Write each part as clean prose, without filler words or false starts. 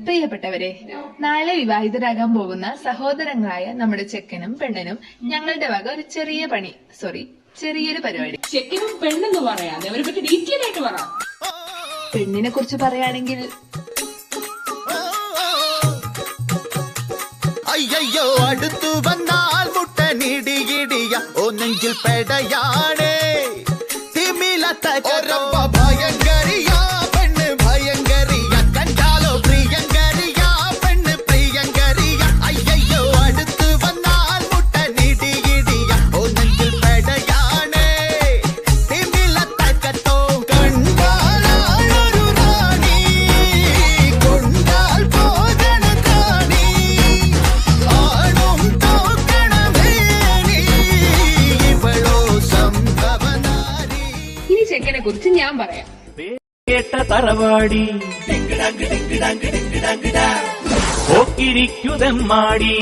പ്രിയപ്പെട്ടവരെ, നാളെ വിവാഹിതരാകാൻ പോകുന്ന സഹോദരങ്ങളായ നമ്മുടെ ചെക്കനും പെണ്ണനും ഞങ്ങളുടെ വക ഒരു ചെറിയൊരു പരിപാടി. ചെക്കനും പെണ്ണെന്ന് പറയാതെ അവരെ പറ്റി ഡീറ്റെയിൽ ആയിട്ട് പറ. പെണ്ണിനെ കുറിച്ച് പറയുകയാണെങ്കിൽ അയ്യോ അടുത്തു വന്നാൽ മുട്ടനിടിയിടിയ ഒന്നെങ്കിൽ പെടയാണേ തിമിലത്ത ഭയങ്കരിയ പെണ്ണ് ഭയങ്കരിയ കണ്ടാലോ പ്രിയങ്കരിയ പെണ്ണ് പ്രിയങ്കരിയ അയ്യോ അടുത്തു വന്നാൽ മുട്ടനിടിയിടിയ ഒന്നെങ്കിൽ പെടയാണേ തിമിലത്തോ കണ്ടാലൊരു റാണി കൊണ്ടാൽ പോകണ കാണി ആണും തോക്കണമേ ഇവളോ സംഭവനാരി. ഇനി ചെക്കനെ കുറിച്ച് ഞാൻ പറയാം. കേട്ട തറവാടി ഓക്കിരിക്കുതമ്മാടി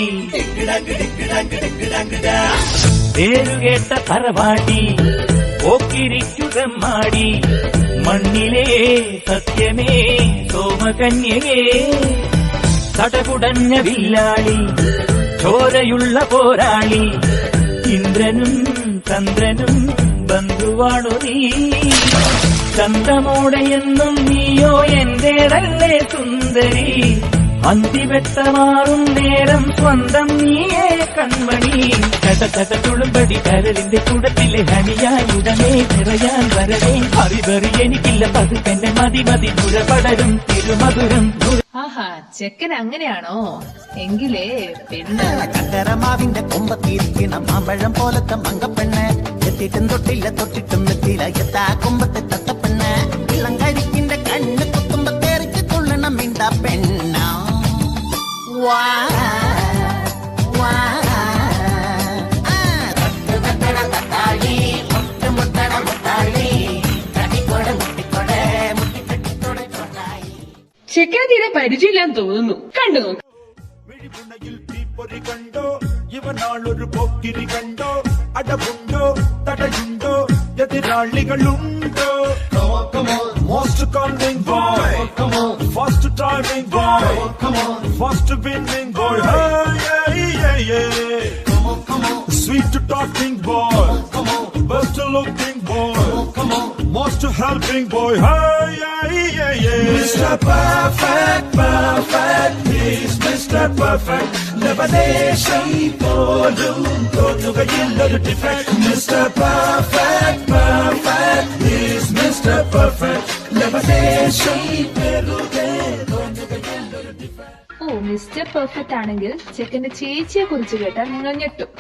പേരുകേട്ട തറവാടി ഓക്കിരിക്കുതമ്മാടി മണ്ണിലെ സത്യമേ സോമകന്യകേ തടകുടഞ്ഞ വില്ലാളി ചോരയുള്ള പോരാളി ഇന്ദ്രനും ചന്ദ്രനും ബന്ധുവാണു നീ ചന്തമോടെയെന്നും നീയോ എന്റേതല്ലേ സുന്ദരി അന്തിവെട്ടമാറും നേരം സ്വന്തം നീയേ കൺമണി കഥ തുളുമ്പടി കരളിന്റെ കൂടത്തിലെ ഹണിയായി ഉടനെ നിറയാൻ വരവേ അറിവറി എനിക്കില്ല പതുക്കെന്നെ മതി പുരപടരും തിരുമധുരം. ആഹാ, ചെക്കൻ അങ്ങനെയാണോ? എങ്കിലേ പെണ്ണ് കണ്ടരമാവിന്റെ കൊമ്പത്തിരിക്കണം മാമ്പഴം പോലത്തെ മങ്കപ്പെണ്ണ് എത്തിയിട്ടും തൊട്ടിട്ടും എത്തിയില്ല എത്താ കൊമ്പത്തെ തത്തപ്പെണ്ണ് ഇളങ്കരിക്കിന്റെ കണ്ണ് കുത്തുമ്പോ തെറിച്ച് തുള്ളണം മിണ്ട പെണ്ണ ചെക്കനെ തീരെ പരിചയമില്ലാന്ന് തോന്നുന്നു. കണ്ടു നോക്ക്. വിഴിപുണയിൽ തീപ്പൊരി കണ്ടോ ഇവനാളൊരു പോക്കിരി കണ്ടോ അടവുണ്ടോ തടയുണ്ടോ എതിരാളികളുണ്ടോ most cunning boy first timing boy first winning boy sweet talking boy best looking boy most helping boy Mr. Perfect he's Mr. Perfect ലവദേശം പോലും തോന്നുകയില്ലൊരു defect Mr. Perfect he's Mr. Perfect ലവദേശം വെറുതെ തോന്നുകയില്ലൊരു ഡിഫക്ട്. ഓ, മിസ്റ്റർ പെർഫെക്റ്റ് ആണെങ്കിൽ ചെക്കന്റെ ചേച്ചിയെ കുറിച്ച് കേട്ടാൽ നിങ്ങൾ ഞെട്ടും.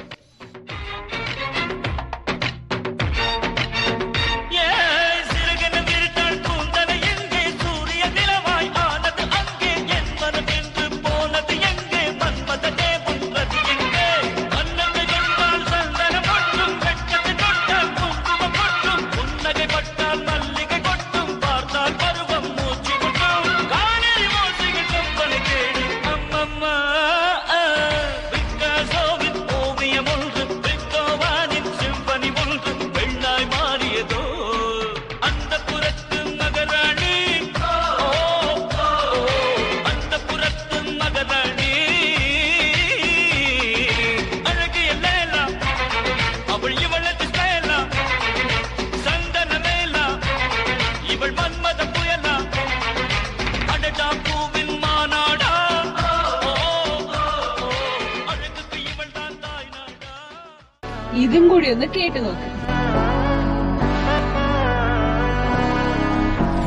ഇതും കൂടി ഒന്ന് കേട്ടു നോക്ക്.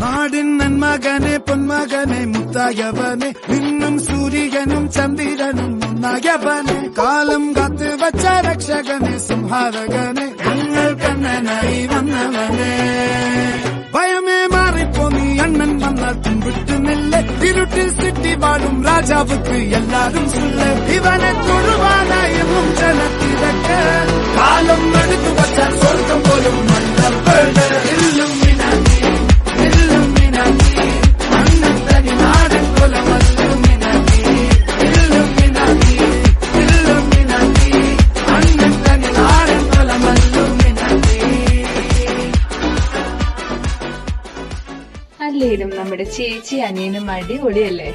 നാടിൻ നന്മകനെ പൊന്മകനെ മുത്തായവനെ നിന്നും സൂര്യനും ചന്ദ്രനും ഒന്നായവനെ കാലം കാത്ത് വച്ച രക്ഷകനെ സംഹാരകനെ ഞങ്ങൾ കണ്ണനായി വന്നവനെ ഭയമേ മാറിപ്പോ നീ അണ്ണൻ വന്നാൽ പിൻവിട്ടുന്നില്ല ഇരുട്ടിൽ സിറ്റി വാഴും രാജാവുക്ക് എല്ലാരും സുല്ല ഇവനെ തൊഴുവാനായെന്നും ജനത്തിരക്ക് കാലം എടുത്തു വച്ചാൽ സ്വർഗം പോലും മണ്ണപ്പേട് അണ്ണത്തനി നാടൻ കൊലമല്ലുമിനാക്കി അണ്ണത്തനി നാടൻ കൊലമല്ലുമിനാക്കി. അല്ലേലും നമ്മുടെ ചേച്ചി അനിയനും അടിപൊളിയല്ലേ?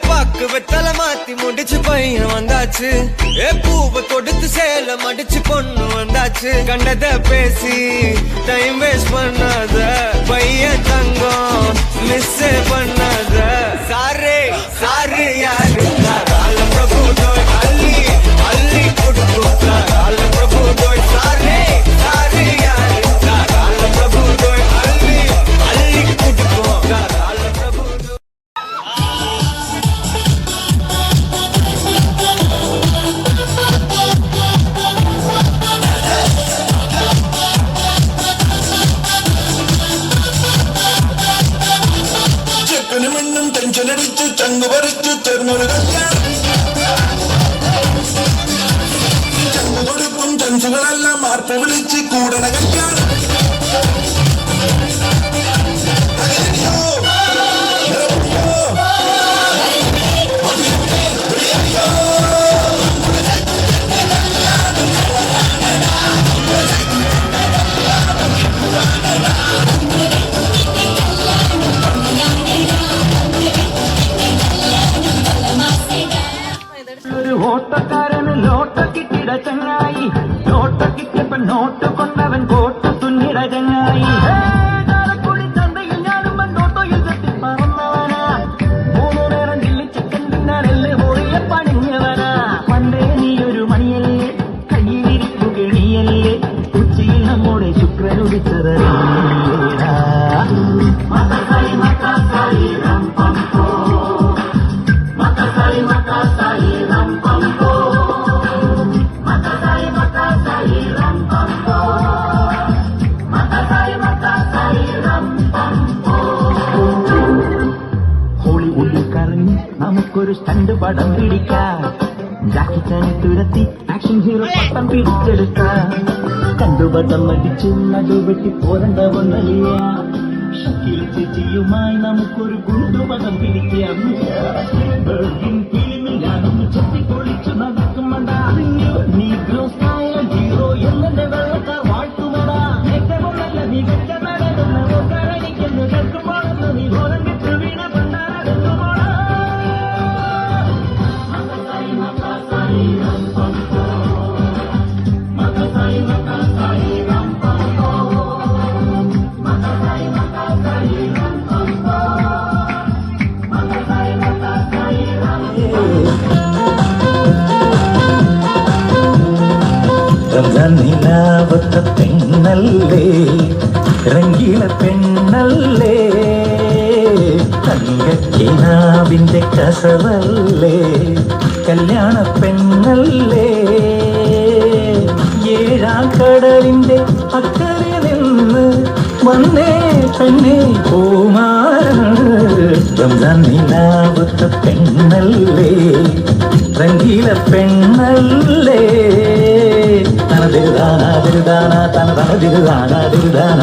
பக்கு வெத்தல மாத்தி முடிச்சு பையன் வந்தாச்சு. பூவை கொடுத்து சேலம் அடிச்சு பொண்ணு வந்தாச்சு. கண்டத பேசி டைம் வேஸ்ட் பண்ணாத பையன் தங்கம் மிஸ் பண்ணாத. சாரே சாரு யாரு கால பிரபு தோய் அள்ளி அள்ளி கொடுக்கும். கால பிரபு தோய் சாரே சாரு யாரு கால பிரபு தோய் அள்ளி அள்ளி கொடுக்கும். கால பிரபு தோய் ചെക്കനും എണ്ണും ടെൻഷൻ അടിച്ച് ചങ്കു പറിച്ച് ചേർന്നൊരു കല്യാണം. ചങ്കു കൊടുക്കും ചൻസുകളെല്ലാം മാർപ്പ് വിളിച്ച് കൂടണ കല്യാണം. അയ്യോ, അയ്യോ. ഒരു ഓട്ടക്കാരന് ലോട്ട കിട്ടിട ചങ്ങായി. ലോട്ട കിട്ടിയപ്പോ നോട്ട് കൊണ്ടവൻ കോട്ട് തുന്നിട ചങ്ങായി. ചാലക്കുടി ചന്തയിൽ ഞാനും നോട്ടോയിൽ തട്ടി പറന്നവനാ. 3 നേരം ചില്ലി ചിക്കൻ തിന്നാനെല്ല് പോയ പണിഞ്ഞവനാ. പണ്ടേ നീയൊരു മണിയല്ലേ, കയ്യിലിരിക്കുകണിയല്ലേ, ഉച്ചയിൽ നമ്മുടെ ശുക്രനുദിച്ചതറിയേടാ. മതസായി മതസായി രം പം പോ. മതസായി മതസായി രം പം പോ. മതസായി മതസായി രം പം പോ. മതസായി മതസായി രം പം പോ. ഹോളിവുഡിൽ കറങ്ങി നമുക്കൊരു സ്റ്റണ്ട് പടം പിടിക്കാം. ജാക്കി ചാനെ തുരത്തി ആക്ഷൻ ഹീറോ പട്ടം പിടിച്ചെടുക്കാം. കണ്ടുപടം അടിച്ച് നടുവെട്ടി പോരണ്ട വന്നലിയ. ഷക്കീൽ ചേച്ചിയുമായി നമുക്കൊരു കുണ്ടുപടം പിടിക്കാം. ബർഗിൻ ഫിലിമിൽ ഞാനൊന്ന് ചെത്തിപ്പൊളിച്ചു നടക്കുമണ്ട. നീഗ്രോ സ്റ്റൈൽ ഹീറോ എന്നെ വെള്ളക്കാർ വാഴ്ത്തുമടാ. ഏറ്റവും നല്ല മികച്ച നടക്കുന്ന കരണിക്കെന്ന് കേൾക്കുമ്പോഴെന്ന് നീ ബോധം വിട്ട് വീണ പണ്ടാടുമ്പോഴാ. മതസായി മതസായി രം പം പോ. മതസായി മതസായി രം പം പോ. മതസായി മതസായി രം പം പോ. മതസായി മതസായി രം പം പോ. റംസാൻ നിലാവത്ത പെണ്ണല്ലേ, രംഗീല പെണ്ണല്ലേ, തങ്കക്കിനാവിന്റെ കസവല്ലേ, കല്യാണ പെണ്ണല്ലേ. 7 കടലിന്റെ അക്കരെ നിന്ന് വന്നേ പെണ്ണേ പൂമാരൻ. റംസാൻ നിലാവത്ത പെണ്ണല്ലേ, രംഗീല പെണ്ണല്ലേ, തനതിരുദാന തിരുദാന തന തനതിരുദാന തിരുദാന.